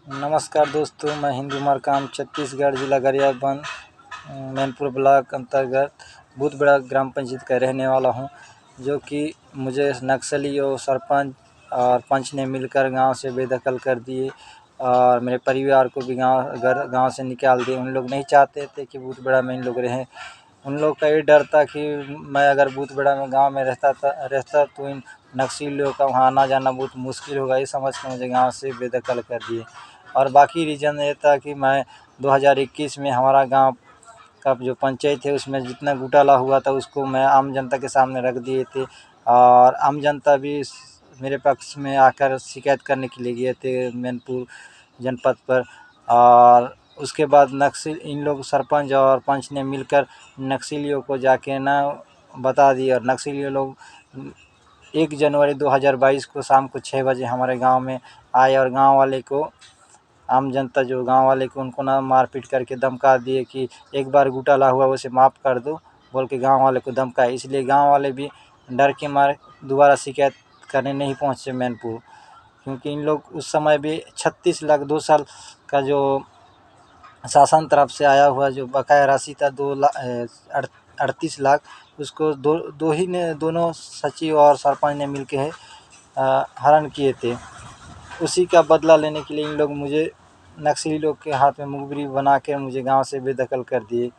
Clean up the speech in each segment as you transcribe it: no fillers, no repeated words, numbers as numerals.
नमस्कार दोस्तों, मैं हिंदू मरकाम छत्तीसगढ़ जिला गरियाबंद मैनपुर ब्लॉक अंतर्गत भूतबड़ा ग्राम पंचायत का रहने वाला हूं, जो कि मुझे नक्सली और सरपंच और पंच ने मिलकर गांव से बेदखल कर दिए और मेरे परिवार को भी गांव से निकाल दिए। उन लोग नहीं चाहते थे कि भूतबड़ा में इन लोग रहें। उन लोग का ये डर था कि मैं अगर भूतबड़ा में गांव में रहता तो इन नक्सलियों का वहाँ आना जाना बहुत मुश्किल होगा। ये समझ के मुझे गांव से बेदखल कर दिए। और बाकी रीज़न ये था कि मैं 2021 में हमारा गांव का जो पंचायत है उसमें जितना घोटाला हुआ था उसको मैं आम जनता के सामने रख दिए थे और आम जनता भी मेरे पक्ष में आकर शिकायत करने के लिए गए थे मैनपुर जनपद पर। और उसके बाद नक्सल इन लोग सरपंच और पंच ने मिलकर नक्सलियों को जाके ना बता दिया और नक्सली लोग 1 जनवरी 2022 को शाम को 6 बजे हमारे गांव में आए और गांव वाले को आम जनता जो गांव वाले को उनको ना मारपीट करके धमका दिए कि एक बार घोटाला हुआ उसे माफ़ कर दो बोल के गांव वाले को धमकाए। इसलिए गांव वाले भी डर के मारे दोबारा शिकायत करने नहीं पहुंचे मैनपुर, क्योंकि इन लोग उस समय भी 36 लाख 2 साल का जो शासन तरफ से आया हुआ जो बकाया राशि था 38 लाख, उसको दोनों सचिव और सरपंच ने मिल के हरण किए थे। उसी का बदला लेने के लिए इन लोग मुझे नक्सली लोग के हाथ में मुखबिरी बना के मुझे गांव से बेदखल कर दिए।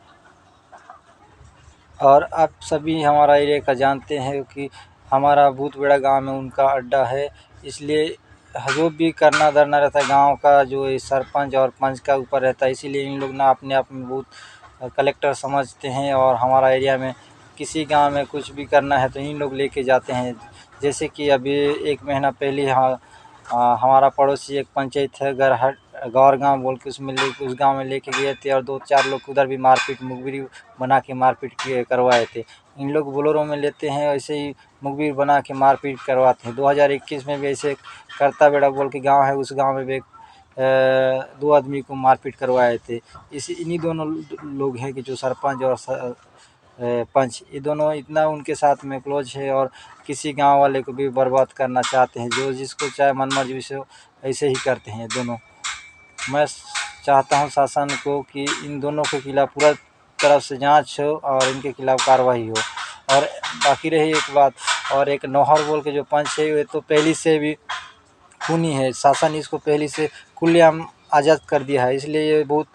और आप सभी हमारा एरिया का जानते हैं कि हमारा भूतबड़ा गांव में उनका अड्डा है, इसलिए जो भी करना धरना रहता है गांव का जो ये सरपंच और पंच का ऊपर रहता है। इसीलिए इन लोग ना अपने आप में बहुत कलेक्टर समझते हैं और हमारा एरिया में किसी गांव में कुछ भी करना है तो इन लोग लेके जाते हैं। जैसे कि अभी 1 महीना पहले हमारा पड़ोसी एक पंचायत है गौर गांव बोल के उस गांव में लेके गए थे और 2-4 लोग उधर भी मारपीट मुखबिरी बना के मारपीट करवाए थे। इन लोग बोलेरो में लेते हैं, ऐसे ही मुखबिर बना के मारपीट करवाते हैं। 2021 में भी ऐसे करता बेड़ा बोल के गांव है, उस गांव में भी 2 आदमी को मारपीट करवाए थे। इन्हीं दोनों लोग हैं कि जो सरपंच और पंच, ये दोनों इतना उनके साथ में क्लोज है और किसी गांव वाले को भी बर्बाद करना चाहते हैं। जो जिसको चाहे मन मर्जी से ऐसे ही करते हैं दोनों। मैं चाहता हूं शासन को कि इन दोनों के खिलाफ पूरा तरफ से जांच हो और इनके खिलाफ कार्रवाई हो। और बाकी रही एक बात, और एक नौहर बोल के जो पंच है ये तो पहले से भी खूनी है। शासन इसको पहले से खुलेआम आज़ाद कर दिया है, इसलिए ये बहुत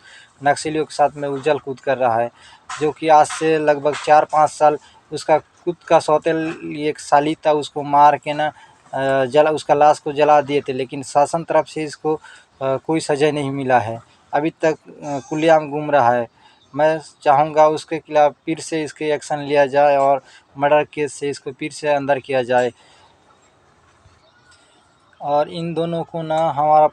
नक्सलियों के साथ में उछल कूद कर रहा है। जो कि आज से लगभग 4-5 साल उसका खुद का सौतेल एक साली था, उसको मार के ना उसका लाश को जला दिए थे, लेकिन शासन तरफ से इसको कोई सज़ा नहीं मिला है। अभी तक खुलेआम घूम रहा है। मैं चाहूँगा उसके खिलाफ फिर से इसके एक्शन लिया जाए और मर्डर केस से इसको फिर से अंदर किया जाए। और इन दोनों को ना हमारा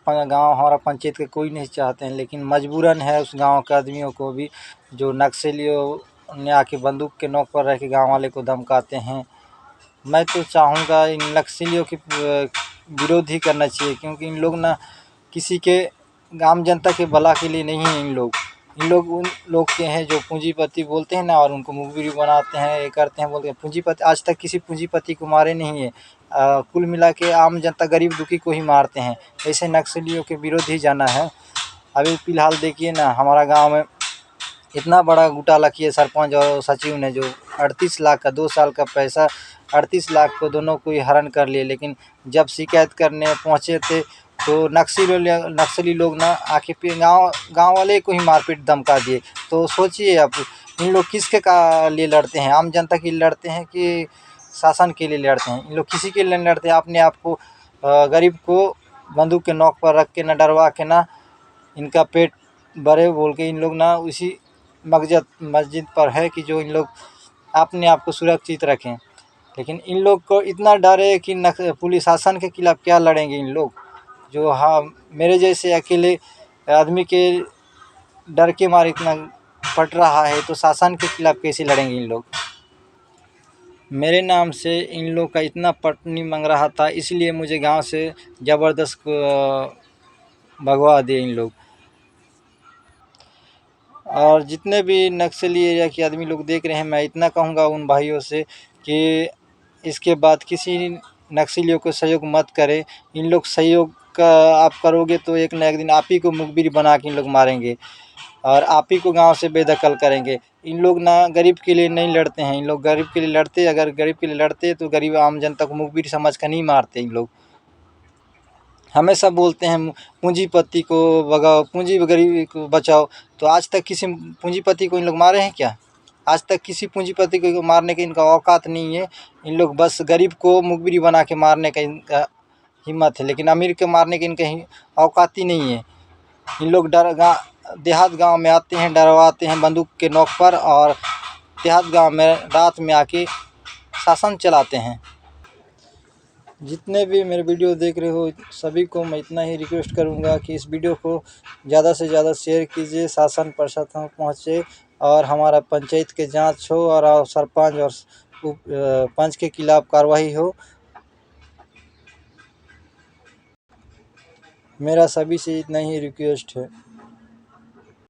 पंचायत के कोई नहीं चाहते हैं, लेकिन मजबूरन है उस गांव के आदमियों को भी, जो नक्सलियों ने आके बंदूक के नोक पर रह के गाँव वाले को धमकाते हैं। मैं तो चाहूँगा इन नक्सलियों के विरोध ही करना चाहिए, क्योंकि इन लोग ना किसी के आम जनता के भला के लिए नहीं है। इन लोग उन लोग के हैं जो पूंजीपति बोलते हैं ना, और उनको मुखबिर बनाते हैं, ये करते हैं, बोलते हैं पूंजीपति। आज तक किसी पूंजीपति को मारे नहीं है। कुल मिला के आम जनता गरीब दुखी को ही मारते हैं। ऐसे नक्सलियों के विरोध ही जाना है। अभी फ़िलहाल देखिए ना, हमारा गांव में इतना बड़ा घोटाला किया सरपंच और सचिव ने, जो 38 लाख का 2 साल का पैसा 38 लाख को दोनों को ही हरण कर लिए। लेकिन जब शिकायत करने पहुंचे थे तो नक्सली लोग ना आके गांव वाले को ही मारपीट धमका दिए। तो सोचिए आप, इन लोग किसके का लिए लड़ते हैं? आम जनता के लिए लड़ते हैं कि शासन के लिए लड़ते हैं? इन लोग किसी के लिए लड़ते हैं, अपने आप को गरीब को बंदूक के नोक पर रख के ना डरवा के ना इनका पेट भरे बोल के इन लोग ना उसी मस्जिद पर है कि जो इन लोग अपने आप को सुरक्षित रखें। लेकिन इन लोग को इतना डर है कि पुलिस शासन के खिलाफ क्या लड़ेंगे इन लोग। जो मेरे जैसे अकेले आदमी के डर के मारे इतना पट रहा है, तो शासन के खिलाफ कैसे लड़ेंगे इन लोग। मेरे नाम से इन लोग का इतना पटनी मांग रहा था, इसलिए मुझे गांव से ज़बरदस्त भगवा दिए इन लोग। और जितने भी नक्सली एरिया के आदमी लोग देख रहे हैं, मैं इतना कहूँगा उन भाइयों से कि इसके बाद किसी नक्सलियों को सहयोग मत करें। इन लोग सहयोग आप करोगे तो एक न एक दिन आप ही को मुखबिर बना के इन लोग मारेंगे और आप ही को गांव से बेदखल करेंगे। इन लोग ना गरीब के लिए नहीं लड़ते हैं, इन लोग गरीब के लिए लड़ते, अगर गरीब के लिए लड़ते तो गरीब आम जनता को मुखबिर समझ कर नहीं मारते। इन लोग हमेशा बोलते हैं पूंजीपति को भगाओ, पूंजी गरीबी को बचाओ, तो आज तक किसी पूंजीपति को इन लोग मारे हैं क्या? आज तक किसी पूंजीपति को मारने की इनका औकात नहीं है। इन लोग बस गरीब को मुखबिर बना के मारने का इनका हिम्मत है, लेकिन अमीर के मारने की इनके औकात ही नहीं है। इन लोग देहात गांव में आते हैं, डरवाते हैं बंदूक के नोक पर और देहात गांव में रात में आके शासन चलाते हैं। जितने भी मेरे वीडियो देख रहे हो सभी को मैं इतना ही रिक्वेस्ट करूंगा कि इस वीडियो को ज़्यादा से ज़्यादा शेयर कीजिए, शासन प्रशासन तक पहुँचे और हमारा पंचायत के जांच हो और सरपंच और पंच के खिलाफ कार्रवाई हो। मेरा सभी से इतना ही रिक्वेस्ट है।